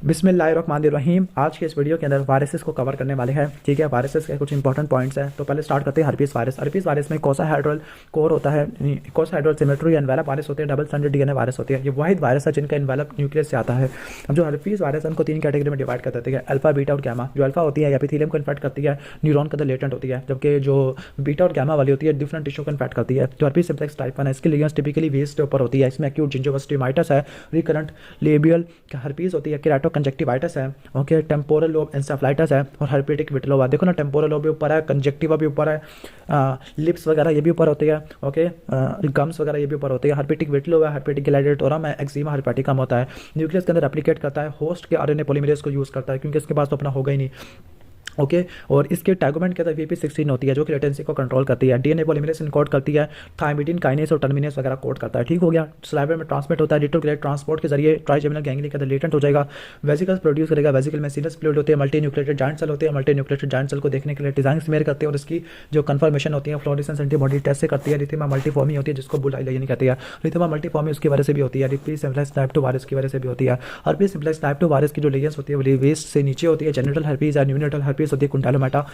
बिस्मिल्लाहिर्रहमानिर्रहीम। आज के इस वीडियो के अंदर वायरसेस को कवर करने वाले हैं। ठीक है, वायरसेस के कुछ इंपॉर्टेंट पॉइंट्स हैं। तो पहले स्टार्ट करते हैं हर्पीस वायरस। हर्पीस वायरस में कोसाहेड्रल कोर होता है, कोसाहेड्रल सिमेट्री एनवेलप वायरस होते हैं, डबल स्टैंडर्ड डीएनए वायरस होती है। ये वाहिद वायरस है जिनका एनवेलप न्यूक्लियस से आता है। अब जो हर्पीस वायरस है उनको तीन कैटेगरी में डिवाइड कर देते हैं, अल्फा, बीटा और गामा। जो अल्फा होती है एपिथेलियम को इन्फेक्ट करती है, न्यूरॉन के अंदर लेटेंट होती है, जबकि जो बीटा और गामा वाली होती है डिफरेंट टिश्यू को इन्फेक्ट करती है। जो हर्पीस सिम्प्लेक्स टाइप 1 है इसकी लीजेंस टिपिकली वेस्ट के ऊपर होती है। इसमें एक्यूट जिंजोवस्टिमाइटिस है, रिकरेंट लेबियल हर्पीस होती है, केराटोकंजक्टिवाइटिस है, ओके, टेम्पोरल लोब एंसेफलाइटिस है और हर्पेटिक विटिलोवा। देखो ना, टेम्पोरल लोब भी ऊपर है, कंजक्टिवा भी ऊपर है, लिप्स वगैरह ये भी ऊपर होती है, ओके, गम्स वगैरह ये भी ऊपर होती है। हर्पेटिक विटिलोवा, हर्पेटिक ग्लैडिएटोरम है, एक्जिमा हर्पेटिकम होता है। न्यूक्लियस के अंदर रेप्लिकेट करता है, होस्ट के आरएनए पॉलीमरेज को यूज़ करता है क्योंकि इसके पास तो अपना होगा ही नहीं, ओके। और इसके टैगोमेंट के अंदर VP16 होती है जो कि लेटेंसी को कंट्रोल करती है, डीएनए पॉलीमरेज इनकोड करती है, थायमिडिन काइनेस और टर्मिनेस वगैरह कोड करता है। ठीक हो गया। सलाइवा में ट्रांसमिट होता है, रिट्रोग्रेड ट्रांसपोर्ट के जरिए ट्राइजेमिनल गैंग्लिया के अंदर लेटेंट हो जाएगा, वेसिकल्स प्रोड्यूस करेगा, वेसिकल में सीनस फ्लूइड होते हैं, मल्टी न्यूक्लिएटेड जाइंट सेल होते हैं, मल्टी न्यूक्लिएटेड जाइंट सेल को देखने के लिए डिजाइन स्मेयर करते हैं और इसकी जो कन्फर्मेशन होती है फ्लोरेसेंस एंटीबॉडी टेस्ट से करती है। लिथियम मल्टीफॉर्मी होती है जिसको बुलाई लेनी कहती है। लिथियम मल्टीफॉर्मी उसकी वजह से भी होती है, हर्पीस सिम्प्लेक्स टाइप 2 वायरस की वजह से भी होती है। हर्पीस सिम्प्लेक्स टाइप 2 वायरस की जो लेजेंस होती है वो वेस्ट से नीचे होती है, जेनिटल हर्पीस है, न्यूनेटल हर्पीस होती है, कुंडालोमाटा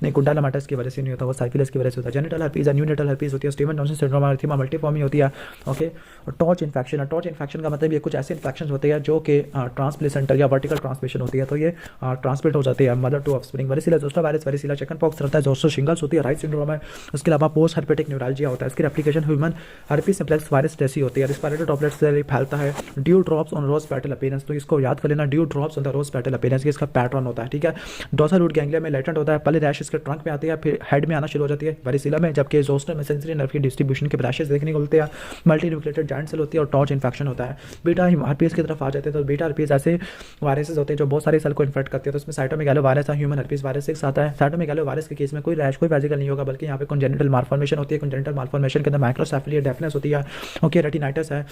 नहीं, कुंडालोमाटास की वजह से नहीं होता, वो साइफिलिस की वजह से होता है। जेनिटल हर्पीस है, न्यूनेटल हर्पीस होती है, स्टीवन जॉनसन सिंड्रोम, एरिथेमा मल्टीफॉर्मी होती है, ओके। और टॉर्च इन्फेक्शन है। टॉर्च इन्फेक्शन का मतलब ये कुछ ऐसे इन्फेक्शन होते हैं जो कि ट्रांसप्लेसेंटल या वर्टिकल ट्रांसमिशन होती है, तो ये ट्रांसमिट हो जाती है mother to offspring. Varicella zoster virus, varicella chickenpox रहता है, जोस्टर शिंगल्स होती है, राइट सिंड्रोम है। उसके अलावा पोस्ट हर्पेटिक न्यूरालजिया होता है। इसकी replication human herpes simplex virus जैसी होती है, रिस्पिरेटरी ड्रॉपलेट्स से फैलता है। Dew drops on rose petal appearance, तो इसको याद कर लेना, dew drops on the rose petal appearance, इसका पैटर्न होता है। ठीक है। डोर्सल रूट गैंग्लिया में लेटेंट होता है, पहले रैश इसके ट्रंक में आती है, फिर हेड में आना शुरू हो जाती है वेरिसिला में, जबकि जोस्टर में सेंसरी नर्व की डिस्ट्रीब्यूशन के रैशेस देखने को मिलते हैं, मल्टी न्यूक्लिएटेड जाइंट सेल होती है और टॉर्च इन्फेक्शन होता है। बीटा हर्पीस की तरफ आ जाते हैं तो बीटा हर्पीस ऐसे वायरसेस होते हैं जो बहुत सारे सेल को इन्फेक्ट करते हैं। तो इसमें साइटोमेगालो वायरस है, ह्यूमन हर्पीस वायरस 6 आता है। साइटोमेगालो वायरस के केस में कोई रैश, कोई वेजिकल नहीं होगा, बल्कि यहाँ पे कंजेनिटल मालफॉर्मेशन होती है। कंजेनिटल मालफॉर्मेशन के अंदर माइक्रोसेफली डेफनेस होती है, ओके, रेटिनाइटिस है,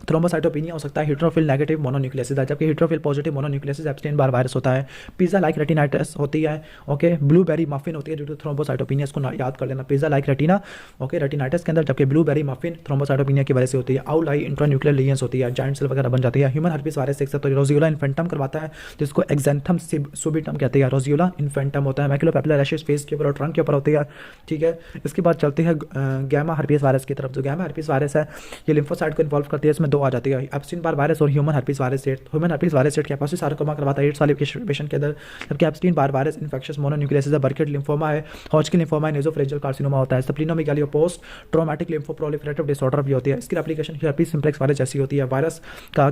थ्रोम्बोसाइटोपिनिया हो सकता है, हीट्रोफिल नेगेटिव मोनोन्यूक्लियोसिस है, जबकि हीट्रोफिल पॉजिटिव मोनोन्यूक्लियोसिस एप्स्टेन बार वायरस होता है। पिज़्ज़ा लाइक रेटिनाइटिस होती है, ओके। ब्लूबेरी मफिन होती है ड्यू टू थ्रोम्बोसाइटोपिनिया, इसको याद कर लेना, pizza like retina, okay, retinitis के अंदर, जबकि ब्लूबेरी मफिन थ्रोम्बोसाइटोपिनिया की वजह से होती है। आउलाई इंट्रान्यूक्लियर लीजन्स होती है, जाइंट सेल वगैरह बन जाती है। ह्यूमन हर्पीस वायरस से तो रोजियोला इन्फेंटम करवाता है जिसको एक्जेंथम सुबिटम कहते हैं। रोजियोला इन्फेंटम होता है, मैक्युलोपैपुलर रैशेस फेस के ऊपर और ट्रंक के ऊपर होती है। ठीक है। इसके बाद चलते हैं गैमा हर्पीस वायरस की तरफ। जो गैमा हर्पीस वायरस है ये लिम्फोसाइट को इन्वॉल्व करती है, इसमें 2 आ जाती है, एप्स्टीन बार वायरस और human herpes virus set. Human herpes virus set कैपोसिस sarcoma करवाता है 8 साल के पेशेंट के अंदर, जबकि Epstein Barr virus infectious mononucleosis है, बर्केट लिम्फोमा है, हॉजकिन लिम्फोमा है, नेसोफेरेंजियल कार्सिनोमा होता है, स्प्लीनोमेगाली पोस्ट ट्रॉमेटिक लिम्फोप्रोलिफरेटिव डिसऑर्डर भी होती है। इसकी एप्लीकेशन हर्पीस सिम्प्लेक्स वायरस जैसी होती है। वायरस का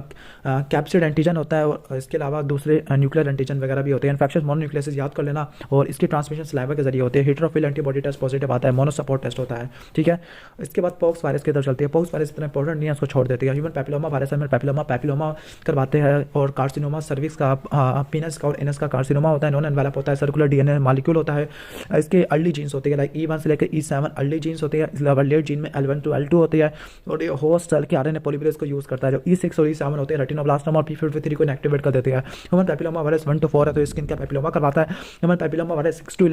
कैप्सिड एंटीजन होता है और इसके अलावा दूसरे न्यूक्लियर एंटीजन वगैरह भी होते हैं। इन्फेक्शियस मोनोन्यूक्लियोसिस याद कर लेना, और इसकी ट्रांसमिशन सलाइवा के जरिए होती है। हीट्रोफिल एंटीबॉडी टेस्ट पॉजिटिव आता है, मोनो सपोर्ट टेस्ट होता है। ठीक है। इसके बाद पॉक्स वायरस की तरफ चलती है। पॉक्स वायरस इतना इंपॉर्टेंट नहीं है, उसको छोड़ देती है। ह्यूमन पैपिलोमा वायरस है, पैपिलोमा करवाते हैं, और कार्सिनोमा सर्विक्स का, पीनस का और एनस का कार्सिनोमा होता है, नॉन एनवेलप होता है, सर्कुलर डीएनए मॉलिक्यूल होता है। इसके अर्ली जीन्स होते हैं, लाइक E1 से लेकर E7 अर्ली जीन्स होते हैं। इसके अलावा लेट जीन में L1 to L2 होती है, और ये होस्ट सेल के आरएनए पॉलीमरेज को यूज करता है। जो E6 और E7 होते हैं रेटिनोब्लास्टोमा और P53 को इनएक्टिवेट कर देते हैं। ह्यूमन पैपिलोमा वायरस 1 to 4 है तो स्किन का पैपिलोमा करवाता है। ह्यूमन पैपिलोमा वायरस 6 to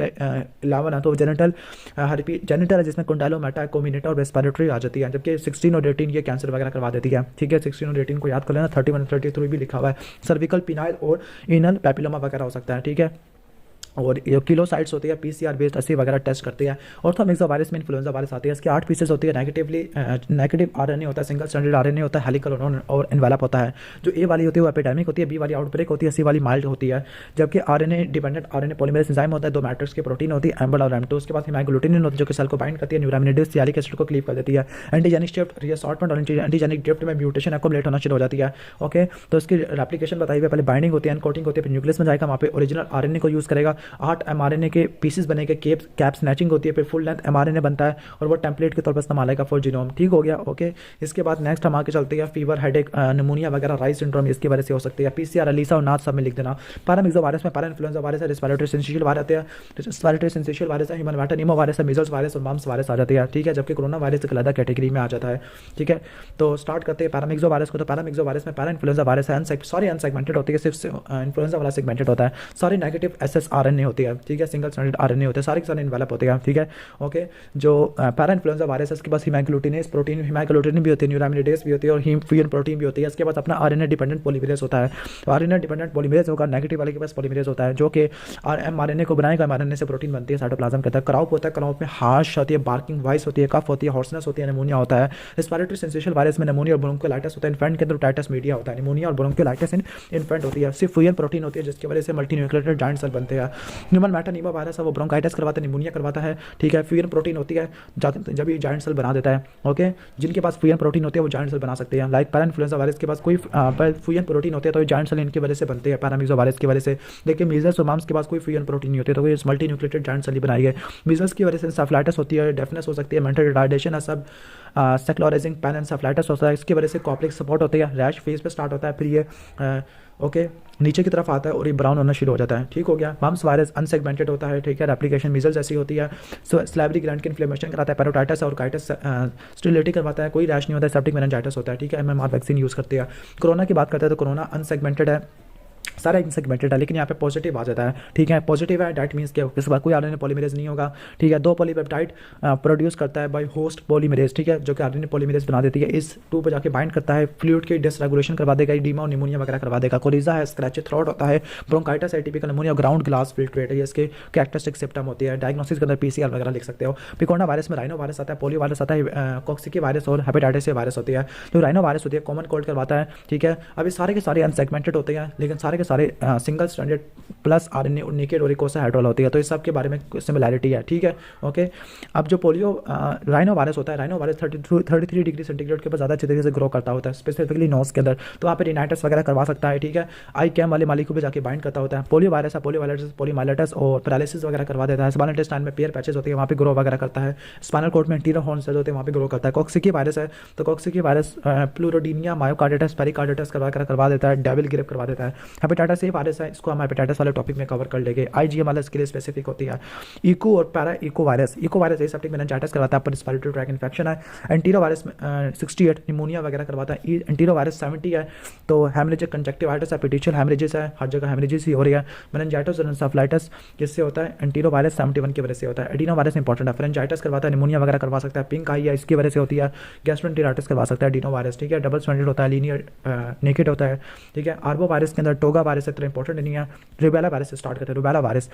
11 है तो जेनिटल जेनिटल है जिसमें कुंडालोमाटा, कोमिनेटा और रेस्पिरेटरी आ जाती है, जबकि 16 और 18 ये कैंसर वगैरह करवा देती है। ठीक है। 16 और 18 को याद कर लेना, 31 और 33 भी लिखा हुआ है। सर्विकल, पिनाइल और इनल पैपिलोमा वगैरह हो सकता है। ठीक है। और ये किलोसाइट्स होती है, PCR बेस्ड अस्सी वगैरह टेस्ट करते हैं। ऑर्थोमिक्सा वायरस में इन्फ्लुएंजा वायरस आती है, इसके 8 पीसेस होती है। नेगेटिव RNA होता है, सिंगल स्ट्रैंडेड RNA होता है, हेलिकल और एनवेलप होता है। जो A वाली होती है वो एपिडेमिक होती है, B वाली आउटब्रेक होती है, C वाली माइल्ड होती है। जबकि RNA dependent RNA polymerase enzyme होता है, 2 मैट्रिक्स की प्रोटीन होती है, एम्बल और M2। उसके बाद हेमाग्लूटिनिन होती है जो कि सेल को बाइंड करती है, न्यूरामिनिडेज सियालिक एसिड को क्लीव कर देती है। एंटीजेनिक शिफ्ट, रीअसॉर्टमेंट और एंटीजेनिक ड्रिफ्ट में म्यूटेशन एक्युमुलेट होना शुरू हो जाती है, ओके। तो इसकी एप्लीकेशन बताई हुई, पहले बाइंडिंग होती है, एनकोडिंग होती है, फिर न्यूक्लियस में जाएगा, वहाँ पे ओरिजिनल RNA को यूज़ करेगा, 8 mRNA के पीसेस बनेंगे, कैप स्नैचिंग होती है, फिर फुल लेंथ mRNA बनता है और वो टेम्पलेट के तौर पर इस्तेमाल आएगा फुल जीनोम। ठीक हो गया, ओके। इसके बाद नेक्स्ट हम आगे चलते हैं, फीवर, हेडेक, निमोनिया वगैरह, राइस सिंड्रोम इसकी वजह से हो सकती है। PCR, अलीसा और नाथ सब में लिख देना। पैरामिक्सो वायरस में पैरा इन्फ्लुएंजा वायरस है, रेस्पिरेटरी सिंसिशियल वायरस है, रेस्पिरेटरी सिंसिशियल वायरस है, ह्यूमन मेटानिमो वायरस है, मीजल्स वायरस और मम्स वायरस आ जाती है। ठीक है। जबकि कोरोना वायरस एक अलग कैटेगरी में आ जाता है। ठीक है। तो स्टार्ट करते हैं पैरामिक्सो वायरस को। तो पैरामिक्सो वायरस में पैरा इन्फ्लुएंजा वायरस है, अनसेगमेंटेड होती है, सिर्फ इन्फ्लुएंजा वाला सेगमेंटेड होता है। सारे नेगेटिव SS RNA आरएनए होती है, ठीक है, सिंगल स्ट्रैंडेड आरएनए होते हैं, सारे के सारे इन्वेलप होते हैं, ठीक है। ओके, जो पैरा इन्फ्लुएंजा वायरस है उसके पास हिमाग्लूटिनेज प्रोटीन, हिमाग्लूटिन भी होती है, न्यूरामिनिडेज भी होती है और हीमोफिलिन प्रोटीन भी होती है। इसके पास अपना आरएनए डिपेंडेंट पॉलीमरेज होता है, तो आरएनए डिपेंडेंट पॉलीमरेज होगा, नेगेटिव वाले के पास पॉलीमरेज होता है जो कि एमआरएनए को बनाएगा, एमआरएनए से प्रोटीन बनती है, साइटोप्लाज्म के अंदर। क्राउप होता है, क्राउप में हार्श होती है, बार्किंग वॉइस होती है, कफ होती है, हॉर्सनेस होती है, निमोनिया होता है। रेस्पिरेटरी सेंसेशन वायरस में निमोनिया और ब्रोंकोलाइटिस होता है, इन्फेंट के अंदर टाइटस मीडिया होता है, निमोनिया और ब्रोंकोलाइटिस इन इन्फेंट होती है। सिर्फ फ्यूजन प्रोटीन होती है जिसकी वजह से मल्टीन्यूक्लियोटाइड जायंट सेल बनते हैं। ह्यूमन मेटानीमा वायरस है वो ब्रोंकाइटिस करवाता है, निमोनिया करवाता है, ठीक है। फ्यूजन प्रोटीन होती है जब ये जायंट सेल बना देता है, ओके। जिनके पास फ्यूजन प्रोटीन होती है वो जायंट सेल बना सकते हैं। लाइक पैरा इन्फ्लुएंजा वायरस के पास कोई फ्यूजन प्रोटीन होती है तो ये जायंट सेल इनकी वजह से बनते हैं, पैरामीजो वायरस की वजह से। लेकिन मीजल्स और मम्स के पास कोई फ्यूजन प्रोटीन नहीं होती तो ये मल्टीन्यूक्लियोटाइड जायंट सेल बनाई है। मीजल्स की वजह से एंसेफेलाइटिस होती है, डेफनेस हो सकती है, मेंटल रिटार्डेशन है, सब सेक्लोराइजिंग पैन एंसेफेलाइटिस होता है। इसकी वजह से कॉप्लेक्स सपोर्ट होती है, रैश फेस पे स्टार्ट होता है, फिर ये ओके नीचे की तरफ आता है और ये ब्राउन होना शुरू हो जाता है, ठीक हो गया। मम्स वायरस अनसेगमेंटेड होता है, ठीक है। रेप्लिकेशन मीजल्स जैसी होती है, स्लैवरी ग्लैंड की इन्फ्लेमेशन कराता है, पेरोटाइटिस और काइटिस स्टेरिलिटी करवाता है, कोई रैश नहीं होता है, सेप्टिक मेनिंजाइटिस होता है, ठीक है। एमएमआर वैक्सीन यूज़ करते हैं। कोरोना की बात करते हैं तो कोरोना अनसेगमेंटेड है, सारा इनसेगमेंटेड है, लेकिन यहाँ पे पॉजिटिव आ जाता है, ठीक है। पॉजिटिव है डैट मीन्स क्या, इसके बाद कोई आरएनए पॉलीमरेज नहीं होगा, ठीक है। 2 पॉलीपेप्टाइड प्रोड्यूस करता है बाय होस्ट पॉलीमरेज, ठीक है, जो कि आरएनए पॉलीमरेज बना देती है। इस 2 पे जाके बाइंड करता है, फ्लूइड की डिसरेगुलेशन करवा देगा, एडिमा और निमोनिया वगैरह करवा देगा। कोरिजा है, स्क्रैच थ्रोट होता है, bronchitis atypical pneumonia, ground glass filtrate है, इसके कैरेक्टरिस्टिक सिम्पटम होती है। डायग्नोसिस के अंदर पीसीआर वगैरह लिख सकते हो। पिकोना वायरस में राइनो वायरस आता है, पोलियो वायरस आता है, कॉक्सिकी वायरस और हेपेटाइटिस वायरस होती है। जो राइनो वायरस होती है कॉमन कोल्ड करवाता है, ठीक है। अभी सारे के सारे अनसेगमेंटेड होते हैं, लेकिन सारे के सारे सिंगल स्ट्रैंडेड प्लस आरएनए और नेकेड और इकोसाहेड्रल होती है, तो इस सब के बारे में सिमिलैरिटी है, ठीक है। ओके, अब जो पोलियो राइनो वायरस होता है, राइनो वायरस 33 डिग्री सेंटीग्रेड के ऊपर ज़्यादा अच्छे तरीके से ग्रो करता होता है, स्पेसिफिकली नोज के अंदर, तो वहाँ पे रिनाइटिस वगैरह करवा सकता है, ठीक है। आई कैम वाले मालिक पे जाके बाइंड करता होता है। पोलियो वायरस है, पोलियो वायरस पोलीमाइलिटिस और पैरालिसिस वगैरह करवा देता है। स्पाइनल इंटेस्टाइन में पेयर पैचेस होती है, वहाँ पे ग्रो वगैरह करता है। स्पाइनल कॉर्ड में एंटीरियर हॉर्न सेल होते हैं, वहाँ पे ग्रो करता है। कॉक्सिकी वायरस है, तो कॉक्सिकी वायरस प्लूरोडीनिया, मायोकार्डिटिस, पेरिकार्डिटिस करवा देता है, डेविल ग्रेप करवा देता है। हेपेटाइटिस सी वायरस है, इसको हम हेपेटाइटिस वाले टॉपिक में कवर कर लेंगे। आईजीएम वाला इसके लिए स्पेसिफिक होती है। इको और para echo virus aseptic meningitis करवाता है, पर रेस्पिरेटरी ट्रैक इन्फेक्शन है। एंटीरो वायरस 68 निमोनिया वगैरह करवाता है। एंटीरो वायरस 70 है, तो हेमरेजिक कंजक्टिवाइटिस है, पेटिशियल हेमरेजिस है, हर जगह हेमरेजिस ही हो रही है। मेनिंजाइटिस और एंसेफेलाइटिस किससे होता है, एंटीरो वायरस 71 की वजह से होता है। एडिनो वायरस इंपॉर्टेंट है, फेरेंजाइटिस करवाता है, निमोनिया वगैरह करवा सकता है। पिंक आई है, इसकी वजह से होती है। गैस्ट्रोएंटेराइटिस करवा सकता है एडिनो वायरस, ठीक है। डबल स्ट्रैंडेड होता है, लीनियर नेकेड होता है, ठीक है। आर्बो वायरस के अंदर टोगा वायरस इतना इंपॉर्टेंट नहीं है। रुबेला वायरस से स्टार्ट करते हैं, रुबेला वायरस,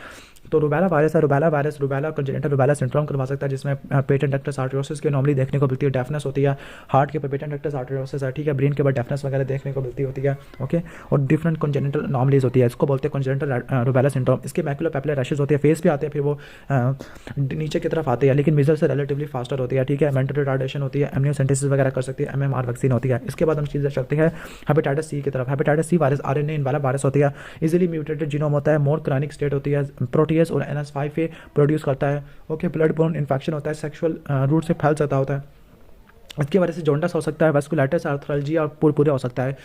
तो रुबेला वायरस है, रुबेला कंजेनिटल रुबेला सिंड्रोम करवा सकता है, जिसमें पेटेंट डक्टस आर्टेरियोसिस की नॉर्मली देखने को मिलती है, डेफनेस होती है। हार्ट के ऊपर पेटेंट डक्टस आर्टेरियोसिस है, ठीक है। ब्रेन के ऊपर डेफनेस वगैरह देखने को मिलती होती है, ओके। और डिफरेंट कंजेनिटल नॉर्मलीज होती है, इसको बोलते हैं कंजेनिटल रुबेला सिंड्रोम। इसके मैकुलोपैपुलर रैशेस होती है, फेस पे आते हैं, फिर वो नीचे की तरफ आते हैं, लेकिन मीजल्स से रिलेटिवली फास्टर होती है, ठीक है। मेंटल रिटार्डेशन होती है, एमनियोसेंटेसिस वगैरह कर सकती है, एमएमआर वैक्सीन होती है। इसके बाद हम चीज़ें चलते हैं हेपेटाइटिस सी की तरफ। हेपेटाइटिस सी वायरस आरएनए वाला वायरस होती है, इजीली म्यूटेटेड जीनोम होता है, मोर क्रॉनिक स्टेट होती है, प्रोटीएस और NS5A प्रोड्यूस करता है, ओके। ब्लड बोर्न इन्फेक्शन होता है, सेक्सुअल रूट से फैल सकता होता है। इसकी वजह से जॉन्डस हो सकता है, वेस्कुलाइटिस, आर्थरालजी और पुरपुरे हो सकता है।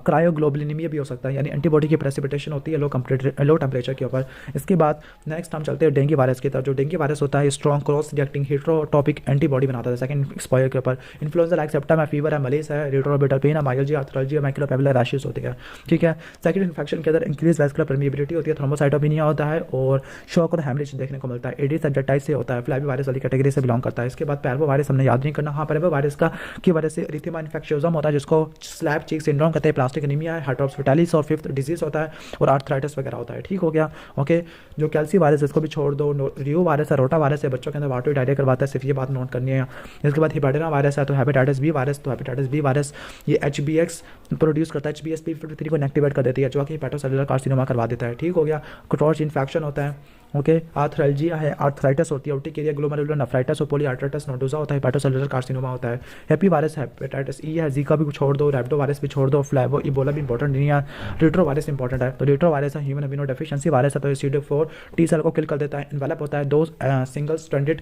क्रायोग्लोबुलिनीमिया भी हो सकता है, यानी एंटीबॉडी की प्रेसिपिटेशन होती है लो टेम्परेचर के ऊपर। इसके बाद नेक्स्ट हम चलते हैं डेंगू वायरस की तरफ। जो डेंगू वायरस होता है स्ट्रॉन्ग क्रॉस रिएक्टिंग हेटेरोटॉपिक एंटीबॉडी बनाता है सेकंड एक्सपायर के ऊपर। इन्फ्लुएंजा लाइक सिम्पटम है, फीवर है, मलेरिया है, रेट्रोबिटल पेन है, माइल्जी, आर्थरालजी, मैकुलोपैपुलर रैशेस होती है, ठीक है। सेकंड इन्फेक्शन के अंदर इंक्रीज वेस्कुलर परमिएबिलिटी होती है, थ्रोम्बोसाइटोपेनिया होता है और शॉक और हेमरेज देखने को मिलता है। एडिस एंजाइटिस से होता है, फ्लैवी वायरस वाली कैटेगरी से बिलोंग करता है। इसके बाद पैरवो वायरस हमने याद नहीं करना, हाँ पैरवो वायरस का की वजह से इरिथेमा इन्फेक्शियोसम होता है, जिसको स्लैब चीक सिंड्रोम कहते हैं, प्लास्टिक एनीमिया है, हार्ट्रोप्स फेटालिस और 5th डिजीज होता है और आर्थराइटिस वगैरह होता है, ठीक हो गया, ओके। जो कैल्सी वायरस इसको भी छोड़ दो। रियो वायरस है, रोटा वायरस है, बच्चों के अंदर वाटर डायरिया करवाता है, सिर्फ ये बात नोट करनी है। इसके बाद हिपेटिना वायरस है, तो हेपेटाइटिस बी वायरस, तो हेपेटाइटिस बी वायरस ये HBx प्रोड्यूस करता है, HBsP53 को इनएक्टिवेट कर देती है, जो कि हेपेटोसेलुलर कार्सिनोमा करवा देता है, ठीक हो गया। क्रोच इन्फेक्शन होता है, ओके। आर्थरालजिया है, आर्थराइटिस होती है, ऑर्टिकेरिया, ग्लोमेरुलर नेफ्राइटिस और पॉलीआर्थराइटिस नोडोसा होता है, हेपेटोसेलुलर कार्सिनोमा होता है। हैप्पी वायरस है, हेपेटाइटिस ई है, जीका भी छोड़ दो, रैप्टो वायरस भी छोड़ दो, फ्लैवो इबोला भी इंपॉर्टेंट नहीं है। रेट्रो वायरस इंपॉर्टेंट है, तो रेट्रो वायरस है ह्यूमन इम्यूनो डेफिशिएंसी वायरस है, तो CD4 टी सेल को किल कर देता है। इन्वेलप होता है, 2 सिंगल स्ट्रैंडेड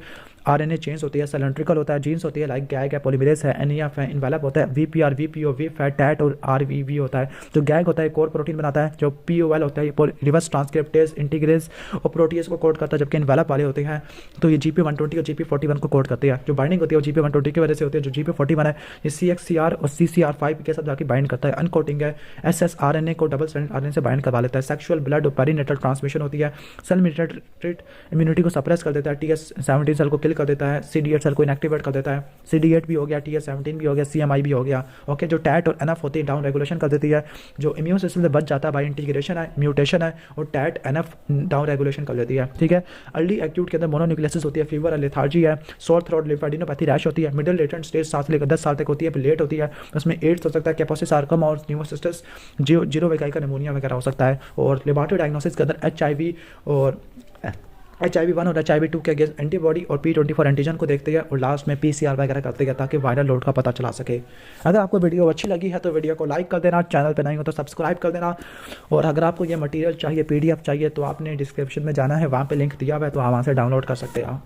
RNA चेन्स होती है, सिलेंड्रिकल होता है, जीन्स होती है, लाइक गैग है, पॉलीमरेज है, NEF है। इन्वेलप होता है VPR, VPO, VFAT, टैट और RVV होता है। जो गैग होता है कोर प्रोटीन बनाता है, जो POL होता है रिवर्स ट्रांसक्रिप्टेज इंटीग्रेज और प्रोटीएज टीएस को कोड करता है, जबकि इनवेलप वाले होते हैं तो ये GP120 और GP41 को कोड करते हैं। जो बाइंडिंग होती है वो GP120 की वजह से होती है, जो GP41 है ये CXCR और CCR5 के साथ जाकर बाइंड करता है। अनकोटिंग है, SSRNA को डबल स्ट्रैंडेड RNA से बाइंड करवा लेता है। सेक्सुअल ब्लड और पेरीनेटल ट्रांसमिशन होती है। सेल मीडिएटेड इम्यूनिटी को सप्रेस कर देता है। TS17 सेल को किल कर देता है। CD8 सेल को इनएक्टिवेट कर देता है। CD8 भी हो गया, TS17 भी हो गया, CMI भी हो गया। ओके, जो टैट और NF होती है डाउन रेगुलेशन कर देती है। जो इम्यून सिस्टम से बच जाता है बाई इंटीग्रेशन है, म्यूटेशन है, और टैट NF डाउन रेगुलेशन कर देती है। ठीक है, अर्ली एक्यूट के अंदर मोनोन्यूक्लियोसिस होती है, फीवर है, लेथार्जी है, सोर थ्रोट, लिम्फेडिनोपैथी, रैश होती है। मिडिल लेटेंट स्टेज 7 से लेकर 10 साल तक होती है, फिर लेट होती है, उसमें एड्स हो सकता है, कैपोसिस सार्कोमा और न्यूमोसिस्टिस, जीरो वेकाई का निमोनिया वगैरह हो सकता है। और लेबोरेटरी डायग्नोसिस के अंदर HIV और HIV1 और HIV2 के अगेंस्ट एंटीबॉडी और P24 एंटीजन को देखते हैं, और लास्ट में PCR वगैरह करते हैं ताकि वायरल लोड का पता चला सके। अगर आपको वीडियो अच्छी लगी है तो वीडियो को लाइक कर देना, चैनल पे नहीं हो तो सब्सक्राइब कर देना, और अगर आपको ये मटेरियल चाहिए, PDF चाहिए, तो आपने डिस्क्रिप्शन में जाना है, वहाँ पे लिंक दिया हुआ है, तो आप वहाँ से डाउनलोड कर सकते हैं।